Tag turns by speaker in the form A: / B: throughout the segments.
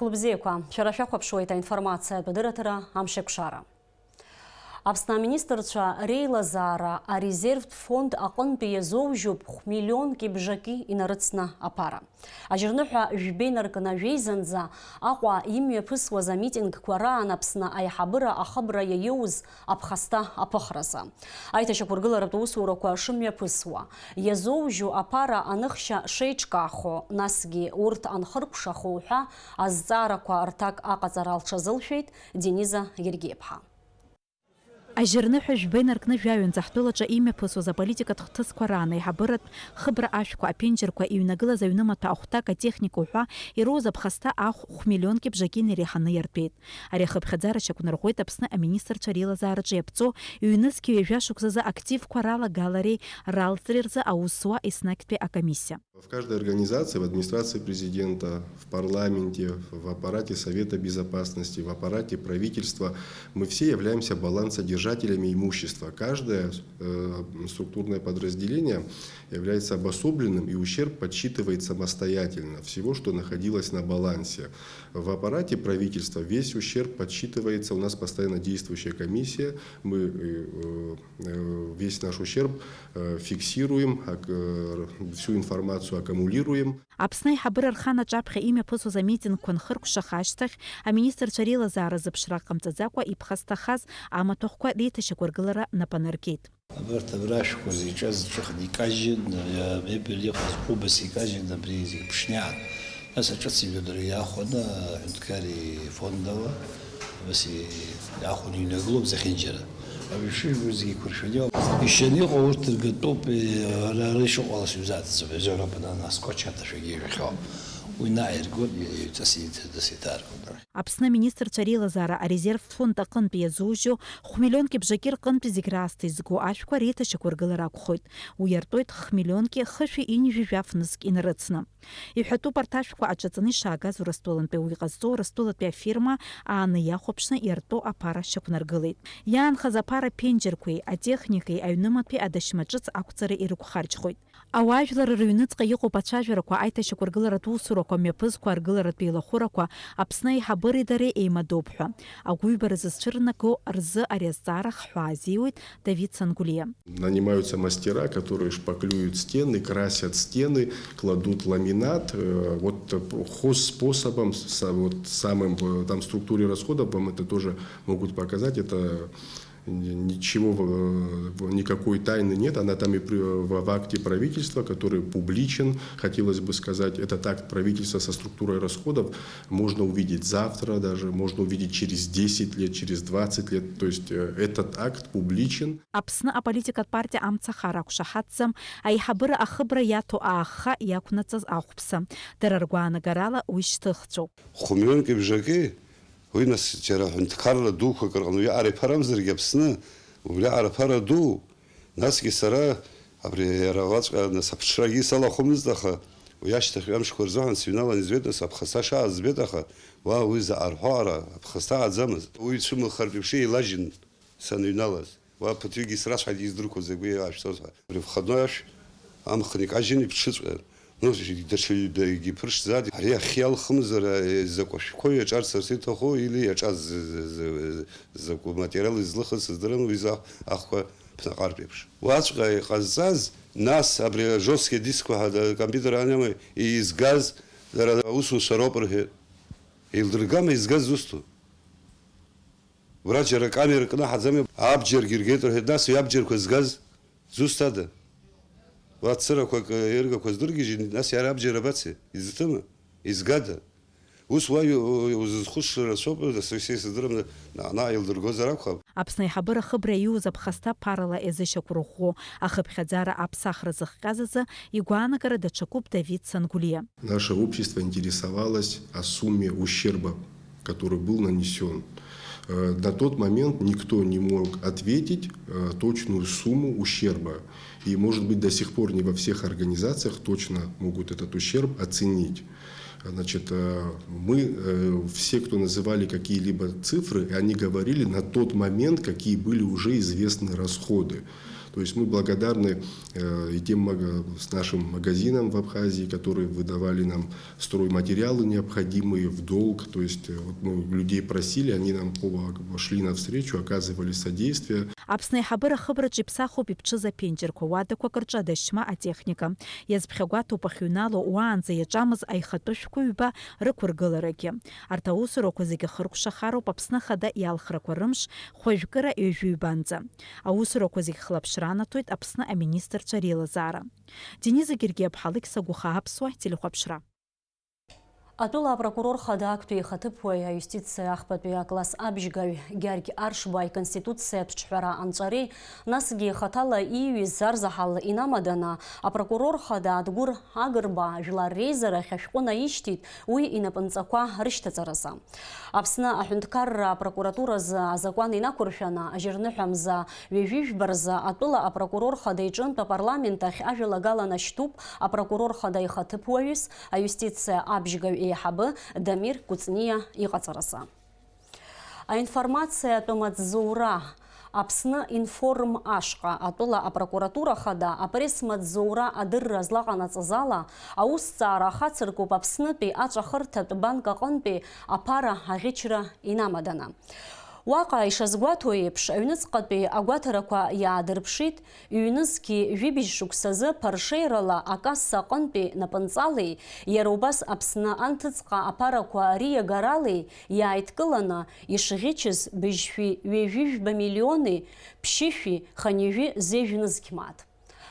A: Хлубзеква, шарафяху обшуэта информация бедыратыра амшекшара. Апсна министрча рейлазара а резерв фонд аҟынтәи иазоужьуп хә-миллионки бжаки инарыцны апара. Ажьырныҳәа жәбеинаркны ажәеизанӡа Аҟәа имҩаԥысуаз амитингқәа раан Аԥсны аиҳабыра ахыбра иаиоуз аԥхасҭа аԥыхразы. Аиҭашьақәыргыларатә усурақәа шымҩаԥысуа, иазоужьу апара аныхшьа шеиҿкаахо, насгьы урҭ анхыркәшахо ҳәа азҵаарақәа рҭак аҟаҵара лҽазылшәеит Дениза Гергиеԥҳа.
B: Ажьырныҳәа жәбеинаркны жәаҩанӡа ҳтәылаҿы имҩаԥысуаз аполитикатә хҭысқәа раан аиҳабыратә хыбра ашәқәа аԥенџьырқәа иҩнагылаз аҩнымаҭәа ахәҭак атехника ҳәа ироуз аԥхасҭа ахә хә-миллионки бжаки инареиҳаны иартәеит. Ари ахыԥхьаӡара шьақәнарӷәӷәеит Аԥсны аминистрцәа реилазаараҿы иаԥҵо иҩнызқьҩ ҩажәа-шықәсазы активқәа ралагалареи ралҵреи рзы аус зуа еснагьтәи акомиссия.
C: В каждой организации, в администрации президента, в парламенте, в аппарате Совета Безопасности, в аппарате правительства мы все являемся балансодержателями имущества. Каждое структурное подразделение является обособленным, и ущерб подсчитывает самостоятельно всего, что находилось на балансе. В аппарате правительства весь ущерб подсчитывается, у нас постоянно действующая комиссия, мы весь наш ущерб фиксируем, всю информацию аккумулируем.
B: Аԥсны аиҳабыра рханаҿ аԥхьа имҩаԥысуаз амитингқәа нхыркәшаха ашьҭахь аминистрцәа реилазаара зыԥшра ҟамҵаӡакәа иԥхасҭахаз амаҭәахәқәа реиҭашьақәыргылара напанаркит.
D: Абарҭ абрашәқәа зиҿаз ҿыхны икажьын, мебель иҟаз ҟәыбас икажьын, абри зегьы ԥшниаан. Нас аҿыц иҩадара иаахәаны аҳәынҭқарреи фондала бас иаахәаны иҩнагылоуп зехьынџьара. Абри зегьы қәыршәаны иҟоуп. Ишьаны иҟоу урҭ ргатәуп, ара ишыҟалаз иузаҵаҵап, ажьарапаны аскотч аҭашәагьы иҩхьоуп. Уи наиргон, иҵасиҭаргон.
B: Аԥсны аминистрцәа реилазаара арезерв фонд аҟынтәи иазоужьу хә-миллионки бжаки рҟынтәи зегь раасҭа изго ашәқәа реиҭашьақәыргылара акәхоит. Уи иартәоит хә-миллионки хышәи иņжәи жәаф-нызк инарыцны. Иҳәатәуп арҭ ашәқәа аҿаҵаны ишаагаз Урыстәылантәи уи иҟазҵо Урыстәылатәи афирма ааны иахәаԥшны иартәо аԥара шьақәнаргылеит. Иаанхаз аԥара ԥенџьырқәеи атехникеи аҩнымаҭәеи адашьмаҿыц ақәҵара ирықәхарџьхоит. Ауаажәлар рыҩныҵҟа иҟоуп ацәажәарақәа, аиҭашьақәыргыларатә усурақәа, мҩаԥызқәа, аргыларатә еилахәырақәа Аԥсны аиҳабыреи дареи еимадоуп ҳәа. Агәыҩбара зызцәырнаго рзы ари азҵаара хҳәаа азиуит Давид Сангулиа.
C: Нанимаются мастера, которые шпаклюют стены, красят стены, кладут ламинат. Вот хозспособом, вот самым там структуре расходов вам это тоже могут показать. Это ничего, никакой тайны нет, она там и в акте правительства, который публичен, хотелось бы сказать, этот акт правительства со структурой расходов можно увидеть завтра даже, можно увидеть через 10 лет, через 20 лет, то есть этот акт публичен.
B: Аԥсны аполитикатә партиа амцахара ақәшаҳаҭӡам, аиҳабыра ахыбра иаҭо ааха иақәнаҵаз ахәԥса. Дара ргәаанагарала уи шьҭыхцәоуп.
E: Хә-миллионки бжаки уи нас џьара ҳәынҭқарра дуқәак рҟны иаҟара иԥарамзаргьы Аԥсны, убри аҟара ԥара ду, насгьы сара абри иара уаҵәҟьа нас аԥҽрагьы салахәымызт, аха уи ашьҭахь амшқәа рзыҳәан сыҩналан избеит, нас аԥхасҭа шааз збеит, аха уа уи заҟа рҳәо ара аԥхасҭа ааӡамызт. Уи ицәымыӷхартә еиԥш еилажьын саныҩналаз. Уа ԥыҭҩыкгьы срацәҳаит издырқәоз агәы иаашәҵоз ҳәа. Ари входной ашә амхны икажьын иԥҽыҵәҟьан. Ну, даҽа ԥыршьӡа ари ахьы алхымзар закә ашәқәа иаҿарц иҭаху или иаҿаз закә материал излыхыз сыздырам уи ахқәа ԥнаҟартә еиԥш. Уаҵәҟьа иҟазҵаз, нас абри жесткие дискқәа компиутер аниама изгаз дара аусуцәа роуп рҳәеит. Еилдыргама изгаз зусҭоу. Уара џьара камера кнаҳаӡами, абџьаргьы иргеит рҳәеит, нас уи абџьарқәа згаз зусҭада? Уацырақәак иргақәа здыргьежьит, нас иара абџьар абацеи, изҭыма, изгада? Ус уа узызхәыцша рацәоуп, сыздырам, еилдыргозар акәхап.
B: Аԥсны аиҳабыра ахыбра ииуз аԥхасҭа ԥарала иазышьақәырӷәӷәо ахыԥхьаӡара аԥсахра зыхҟьаз азы игәаанагара даҽакуп Давид Сангулиа.
C: Наше общество интересовалось о сумме ущерба, который был нанесен. На тот момент никто не мог ответить точную сумму ущерба. И, может быть, до сих пор не во всех организациях точно могут этот ущерб оценить. Значит, мы, все, кто называли какие-либо цифры, они говорили на тот момент, какие были уже известны расходы. То есть мы благодарны и тем с нашим магазинам в Абхазии, которые выдавали нам стройматериалы необходимые в долг. То есть вот мы людей просили, они нам шли навстречу, оказывали содействие.
B: Аԥсны аиҳабыра хыбраҿы иԥсахуп ипҽыз аԥенџьырқәа, уадақәак рҿы адашьма атехника. Иазԥхьагәаҭоуп ахьыҩнало уаанӡа иаҿамыз аихатәы шәҟәы ҩба рықәыргыларагьы. Арҭ аусурақәа зегьы хыркәшахароуп Аԥсны Ахада иалхрақәа рымш хәажәкыра ҩажәаҩбанӡа. Аусурақәа зегьы хлаԥшранаҭоит Аԥсны аминистрцәа реилазаара. Дениза Гергиаԥҳа, Алықьса Гәыха, Аԥсуа телехәаԥшра.
A: Атәыла апрокурор хада актәи ихаҭыԥуаҩ аиустициа ахԥатәи акласс абжьгаҩ Гьаргь Аршба иконституциатә ҿҳәара анҵәареи, насгьы ихаҭала ииҩыз Арзаҳал инамаданы апрокурор хада Адгәыр Агырба жәлар реизарахь ашәҟәы наишьҭит уи инапынҵақәа рышьҭаҵаразы. Аԥсны аҳәынҭқарра апрокуратуразы азакәан инақәыршәаны ажьырныҳәамза ҩажәижәбаразы атәыла апрокурор хада иҿынтә апарламент ахь ажәалагаланы ашьҭуп апрокурор хада ихаҭыԥуаҩыс аиустициа абжьгаҩ еиҳабы Дамир Кәыҵниа иҟаҵарасы. Аинформациатә маҵзура Аԥсны информ ашҟа атәыла апрокуратура хада апресс-маҵзура адырра злаҟанаҵаз ала аусҭҵаара ахацыркуп Аԥснытәи аҵәахырҭатә банк аҟынтәи аԥара аӷьычра инамаданы. Уаҟа ишазгәаҭо еиԥш аҩныҵҟатәи агәаҭарақәа иаадырԥшит ҩнызқьи жәибжь шықәсазы ԥаршеирала акасса аҟынтәи напынҵалеи, иара убас Аԥсны анҭыҵҟа аԥарақәа риагаралеи иааидкыланы ишӷьычыз быжьшәи ҩажәижәба миллиони ԥшьышәи ханижәи зеижәнызқь мааҭ.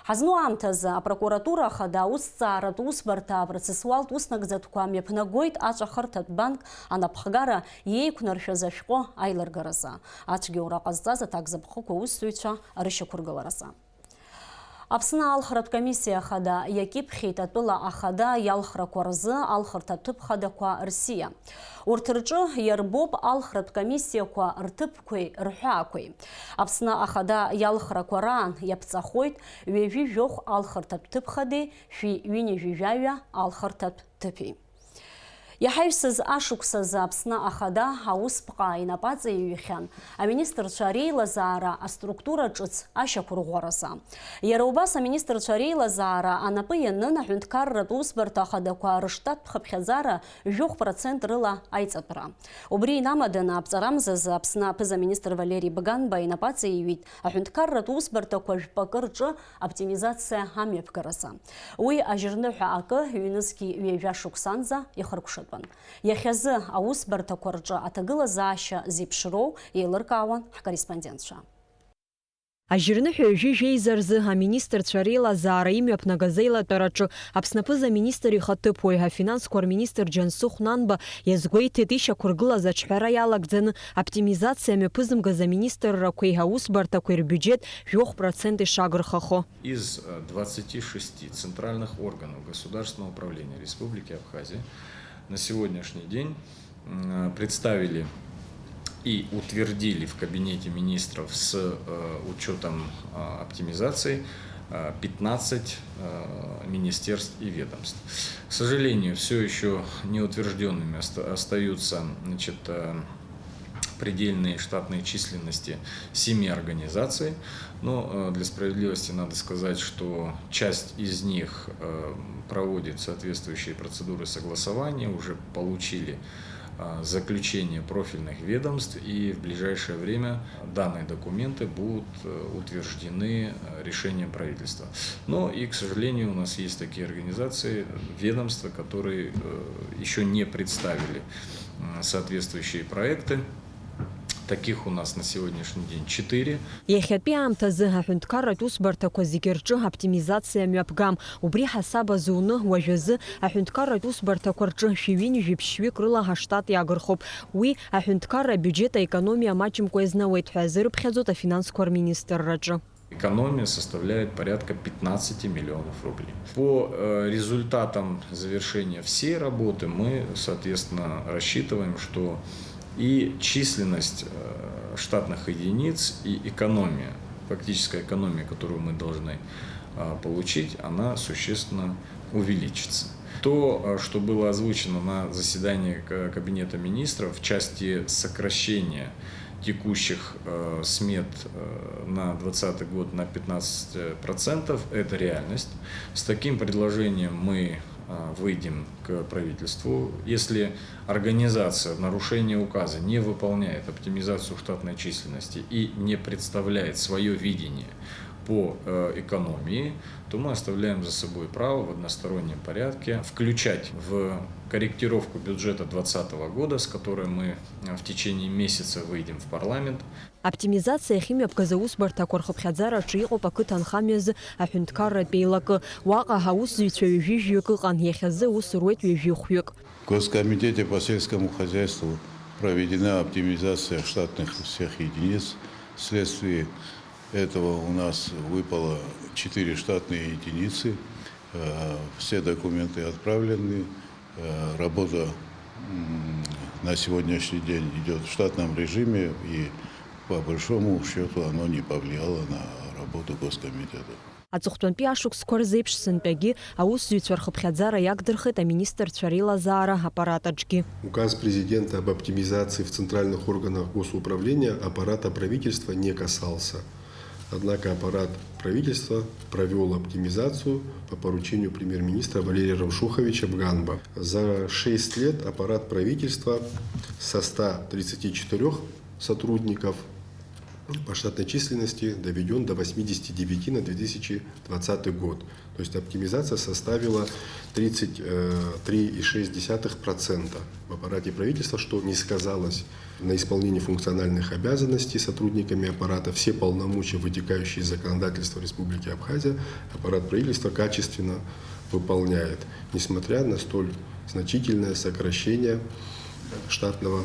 A: Ҳазну аамҭазы апрокуратура ахада аусҭҵааратә усбарҭа апроцессуалтә уснагӡатәқәа мҩаԥнагоит аҵәахырҭатә банк анапхгара иеиқәнаршәаз ашәҟәы аилыргаразы, ацәгьоура ҟазҵаз аҭакзыԥхықәа аусзуҩцәа рышьақәыргыларазы. Аԥсны алхратә комиссиа ахада иакьыԥхьеит атәыла ахада иалхрақәа рзы алхырҭатә ҭыԥхадақәа рсиа. Урҭ рҿы иарбоуп алхратә комиссиақәа рҭыԥқәеи рҳәаақәеи. Аԥсны ахада иалхрақәа раан иаԥҵахоит ҩажәижәохә алхырҭатә ҭыԥхадеи шәи ҩынҩажәижәаҩа алхырҭатә ҭыԥи. Иаҳаҩсыз ашықәсазы Аԥсны ахада аусԥҟаа инапаҵаиҩхьан аминистрцәа реилазаара аструктура ҿыц ашьақәырӷәӷәаразы. Иара убас аминистрцәа реилазаара анапы ианын аҳәынҭқарратә усбарҭа ахадақәа рыштаттә хыԥхьаӡара 7% рыла аиҵатәра. Убри инамаданы аԥҵарамзазы Аԥсны аԥыза-министр Валерий Бганба инапаҵаиҩит аҳәынҭқарратә усбарҭақәа жәпакы рҿы оптимизациа амҩаԥгаразы. Уи ажьырныҳәа акы ҩнызқьи ҩажәа шықәсанӡа ихыркәшатәын. Иахьазы аусбарҭақәа рҿы аҭагылазаашьа зеиԥшроу еилыркаауан ҳкорреспондентцәа.
F: Ажьырныҳәа ҩажәижәеизарзы аминистрцәа реилазаара имҩаԥнагаз еилатәараҿы Аԥсны аԥыза-министр ихаҭыԥуаҩ афинансқәа рминистр Џьансыхә Нанба иазгәеиҭеит ишьақәыргылаз аҿҳәара иалагӡаны оптимизациа мҩаԥызымгаз аминистррақәеи аусбарҭақәеи рбюджет 7% ишагырхахо.
G: Из 26 центральных органов государственного управления Республики Абхазия на сегодняшний день представили и утвердили в кабинете министров с учетом оптимизации 15 министерств и ведомств. К сожалению, все еще неутвержденными остаются предельные штатные численности 7 организаций, но для справедливости надо сказать, что часть из них проводит соответствующие процедуры согласования, уже получили заключение профильных ведомств, и в ближайшее время данные документы будут утверждены решением правительства. Но и, к сожалению, у нас есть такие организации, ведомства, которые еще не представили соответствующие проекты. Таких у нас на сегодняшний день 4.
F: Иахьатәи аамҭазы аҳәынҭқарратә усбарҭақәа зегьы рҿы оптимизациа мҩаԥгам. Убри ҳасаба зуны уажәазы аҳәынҭқарратә усбарҭақәа рҿы шәиҩынҩажәи-ԥшьҩык рыла ҳаштат иаагырхоуп. Уи аҳәынҭқарра бюджет аекономиа маҷымкәа изнауеит ҳәа азырыԥхьаӡоит афинансқәа рминистрраҿы.
G: Экономия составляет порядка 15 миллионов рублей. По результатам завершения всей работы мы, соответственно, рассчитываем, что и численность штатных единиц, и экономия, фактическая экономия, которую мы должны получить, она существенно увеличится. То, что было озвучено на заседании Кабинета министров в части сокращения текущих смет на 2020 год на 15%. Это реальность. С таким предложением мы выйдем к правительству. Если организация в нарушении указа не выполняет оптимизацию штатной численности и не представляет свое видение по экономии, то мы оставляем за собой право в одностороннем порядке включать в корректировку бюджета 2020 года, с которой мы в течение месяца выйдем в парламент.
F: Оптимизация химия бказаус бартакор хабхадзара чио пакыт анхамез ахюнткара пейлак вака хаус зючевижюк каньехазе усрует вижюхюк.
H: В Госкомитете по сельскому хозяйству проведена оптимизация штатных всех единиц. Вследствие этого у нас выпало 4 штатные единицы. Все документы отправлены. Работа на сегодняшний день идет в штатном режиме, и по большому счету оно не повлияло на работу Госкомитета.
F: Ацухтунпи ашук скор зейпшсынпеги аус зюцверхабхадзара ягдырхыт, а министр Царила Зара аппаратачги.
C: Указ президента об оптимизации в центральных органах госуправления аппарата правительства не касался. Однако аппарат правительства провел оптимизацию по поручению премьер-министра Валерия Рамшуховича Бганба. За 6 лет аппарат правительства со 134 сотрудников по штатной численности доведен до 89 на 2020 год. То есть оптимизация составила 33,6% в аппарате правительства, что не сказалось на исполнении функциональных обязанностей сотрудниками аппарата. Все полномочия, вытекающие из законодательства Республики Абхазия, аппарат правительства качественно выполняет, несмотря на столь значительное сокращение штатного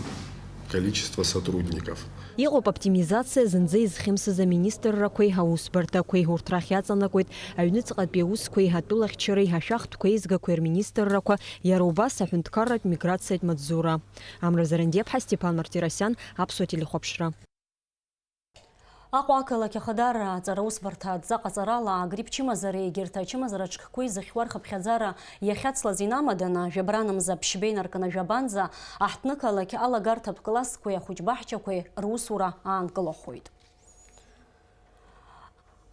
C: количества сотрудников.
F: Иҟоуп оптимизация зынӡа изхьымсыз аминистррақәеи аусбарҭақәеи урҭ рахь иаҵанакуеит аҩныҵҟатәи аусқәеи атәылахьчареи ашәахтәқәа еизгақәеи рминистррақәа, иара убас аҳәынҭқарратә миграциатә маҵзура. Амра Зарандиаԥҳа, Степан Мартиросиан, Аԥсуа телехәаԥшра.
A: Аҟәа ақалақь ахадар аҵара усбарҭа аҭӡаҟаҵарала агрипп чымазара егьырҭ ачымазараҿқәа изыхьуа рхыԥхьаӡара иахьацлаз инамаданы жәабранымза ԥшьба инаркны жәабанӡа аҳҭнықалақь алагарҭатә классқәеи ахәыҷбаҳчақәеи русура аанкылахоит.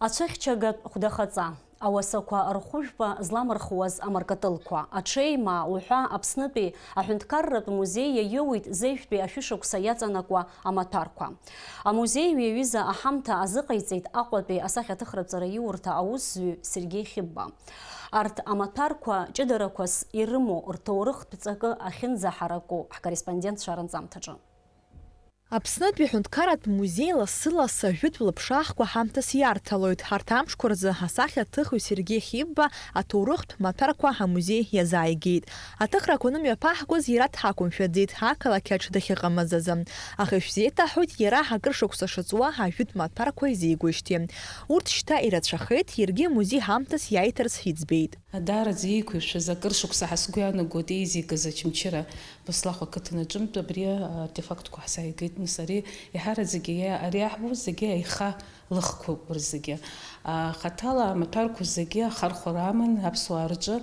A: Ацәыхьчагатә хәдахаҵа ауасақәа рхәыжәпа зламырхуаз амаркатылқәа, аҽеима уҳәа Аԥснытәи аҳәынҭқарратә музеи иаиуит зеижәтәи ашәышықәса иаҵанакуа амаҭәарқәа. Амузеи ҩаҩыза аҳамҭа азыҟаиҵеит Аҟәатәи асахьаҭыхраҵара иурҭа аусзуҩ Сергеи Хьыбба. Арҭ амаҭәарқәа ҷыдарақәас ирымоу рҭоурыхтә ҵакы ахьынӡаҳараку ҳкорреспондент шәарынҵамҭаҿы.
I: Аԥснытәи аҳәынҭқарратә музеи лассы-лассы ажәытә лыԥшаахқәа ҳамҭас иарҭалоит. Ҳарҭ амшқәа рзы асахьаҭыхыҩ Сергеи Хьыбба аҭоурыхтә маҭәарқәа ҳамузеи иазааигеит. Аҭыхрақәа нымҩаԥаҳгоз иара дҳақәымшәаӡеит ақалақь аҿы дахьыҟамыз азы. Аха ишәзеиҭаҳәоит иара акыр шықәса шыҵуа ажәытә маҭәарқәа изеигәышьҭи. Урҭ шьҭа ирацәахеит, иаргьы музеи ҳамҭас иааиҭарц иӡбеит.
J: Даараӡа еиқәышәыз акыр шықәса ҳасгәы иаанагоит еизигаз Очамчыра Баслахә ақыҭанаҿынтә абри артефактқәа ҳзааигеит. Ари иҳараӡагьы ари аҳбоз зегьы аиха лыхқәоуп рзегьы. Хаҭала амаҭәарқәа зегьы ахархәара аман аԥсуаа рҿы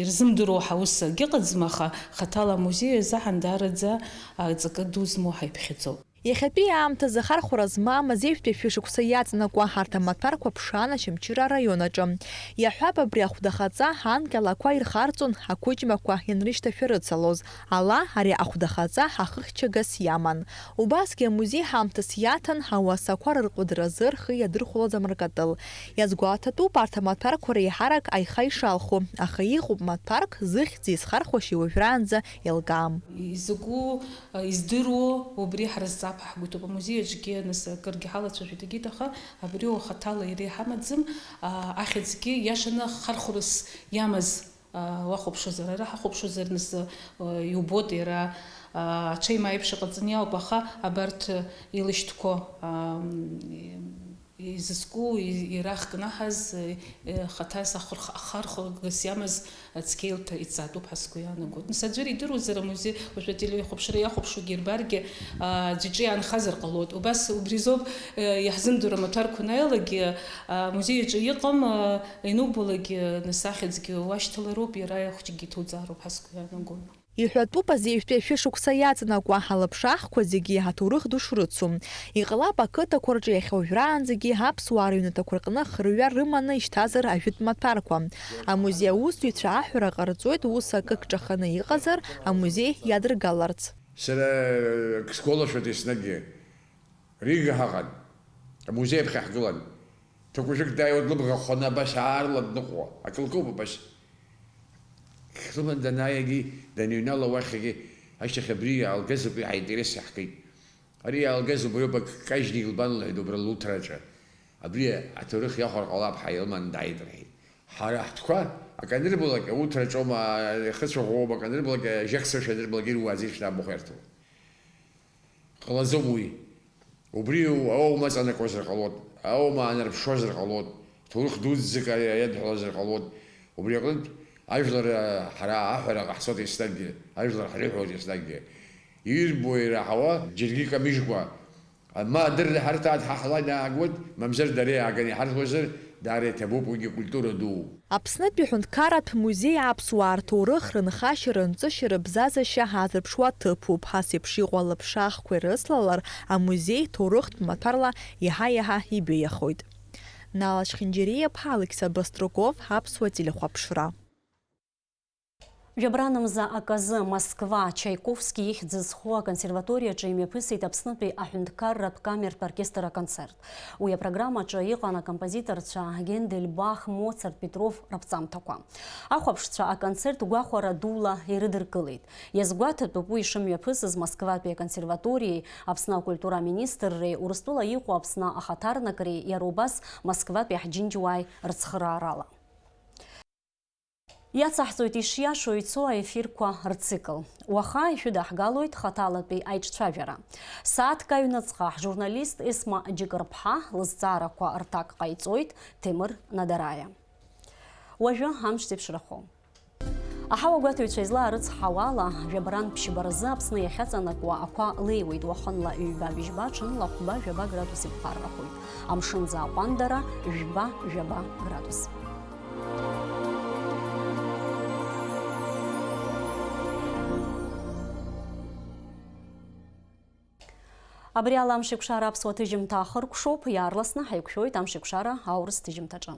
J: ирзымдыруа ҳаус агьыҟаӡам, аха хаҭала амузеи азаҳан даараӡа ҵакы ду змоу ҳаиԥхьаӡоуп.
I: Иахьатәи аамҭазы ахархәара змам азеижәтәи ашәышықәса иаҵанакуа ҳарҭ амаҭәарқәа ԥшан Очамчыра араион аҿы. Иаҳҳәап, абри ахәдахаҵа анкьалақәа ирхарҵон ақәыџьмақәа ианрышьҭашәа рыцалоз. Ала ари ахәдахаҵа ҳахыхьчагас иаман. Убасгьы амузеи ҳамҭас иаҭан ауасақәа рырҟәыдразы рхы иадырхәлоз амаркатыл. Иазгәаҭатәуп арҭ амаҭәарқәа реиҳарак аиха ишалху, аха иҟоуп маҭәарк зыхьӡ изхархәашьа уажәраанӡа еилкаам.
J: Изакәу издыруа убри ҳразҵап ҳгәыҭоуп. Амузеи аҿгьы нас акыргьы ҳалацәажәеит егьит, аха абри хаҭала иара иҳамаӡам. Ахьӡгьы иашаны хархәрас иамаз уахәаԥшызар, ара ҳахәаԥшызар нас иубоит иара аҽеима аиԥш иҟаҵаны иауп, аха абарҭ илышьҭқәо изызку ирахкнаҳаз хаҭас ахархәагас иамаз цқьеилҭа иҵаатәуп ҳәа сгәы иаанагоит. Нас аӡәыр идыруазар амузеи уажәы ателехәаԥшра иахәаԥшуагьы ирбаргьы ӡәаҿы иаанхазар ҟалоит. Убас убризоуп иаҳзымдыруа амаҭәарқәа анааилагьы амузеи аҿы иҟам, ианубалагьы нас ахьӡгьы уашьҭалароуп, иара хәҷгьы иҭоуҵаароуп ҳәа сгәы иаанагоит.
I: Иҳәатәуп азеиԥштәи ашәышықәса иаҵанакуа ҳалаԥшаҳқәа зегьы ҳаҭоурых ду шрыцу. Иҟалап ақыҭақәа рҿы иахьауажәраанӡагьы аԥсуаа рыҩнаҭақәа рҟны хырҩа рыманы ишьҭазар ажәытә маҭәарқәа. Амузеи аусзуҩцәа аҳәара ҟарҵоит ус акы кҿаханы иҟазар амузеи иадыргаларц.
K: Сара сгәалашәоит еснагьы. Рига ҳаҟан. Амузеи аԥхьа ҳгылан. Ҭакәажәык дааиуа длыбӷа хәаны абас аарла дныҟәуа. Акылкоуп абас. Хлыман данааигьы даныҩнала уахьагьы ашьҭахь абри алгазоуп ҳаинтерес иаҳкит. Ари алгаз убриоуп кажьны илбан лҳәеит убра луҭраҿы. Абри аҭоурых иахәар ҟалап ҳаилман дааит рҳәеит. Ҳара ҳтәқәа аканырбалак ауҭраҿоума ихыцәаӷәоума аканырбалак ажьаксыршә анырбалак ируаӡеит шьҭамбахәерҭоу. Ҟалаӡом уи. Убри аума аҵанакуазар ҟалот, аума анарԥшуазар ҟалот, ҭоурых дуӡӡак иадҳәалазар ҟалот. Убри аҟнытә ажәлар ҳара аҳәара ҟаҳҵоит еснагьы, ажәлар ҳреиҳәоит еснагьы. Ирбо ираҳауа џьаргьы икамыжькәа. Ма адырра ҳарҭаат ҳаҳла инаагоит, мамзар дара иааган иҳарҭуазар даара иҭабуп уигьы культура ду.
I: Аԥснытәи аҳәынҭқарратә музеи аԥсуаа рҭоурых, рынхашьа, рынҵышьа, рыбзазашьа ҳазырԥшуа ҭыԥуп. Ҳас еиԥш иҟоу алаԥшаахқәа ирыцлалар, амузеи ҭоурыхтә маҭәарла иаҳа-иаҳа ибеиахоит. Нала Шхинџьириа-ԥҳа, Алексей Баструков, Аԥсуа телехәаԥшра.
A: Жәабранымза аказы Москва Чайковски ихьӡ зху аконсерваториаҿы имҩаԥысит Аԥснытәи аҳәынҭқарратә камертә оркестр аконцерт. Уи апрограммаҿы иҟан акомпозиторцәа Гендель, Бах, Моцарт, Петров рыԥҵамҭақәа. Ахәаԥшцәа аконцерт гәахәара дула ирыдыркылеит. Иазгәаҭатәуп уи ишымҩаԥысыз Москватәи аконсерваториеи, Аԥсны акультура министрреи, Урыстәыла иҟоу Аԥсны ахаҭарнакреи, иара убас Москватәи ҳџьынџьуааи рыцхыраарала. Иацаҳҵоит ишиашоу ицо аефирқәа рцикл. Уаха ишәыдаҳгалоит хаҭалатәи аиҿцәажәара. Сааҭк аҩныҵҟа ҳжурналист Есма Џьыкыр-ԥҳа лызҵаарақәа рҭак ҟаиҵоит Темыр Надараиа. Уажәы амш зеиԥшрахо. Аҳауагәаҭаҩцәа излаарыцҳауа ала жәабран ԥшьба рзы Аԥсны иахьаҵанакуа ақәа леиуеит. Уахынла ҩба-быжьба, ҽынла хәба-жәаба градус иԥхаррахоит. Амшынӡа аҟәандара жәба-жәаба градус. Абри ала амшьықәшара аԥсуа ҭыжьымҭа ахыркәшоуп, иаарласны ҳаиқәшәоит амшьықәшара аурыс ҭыжьымҭаҿы.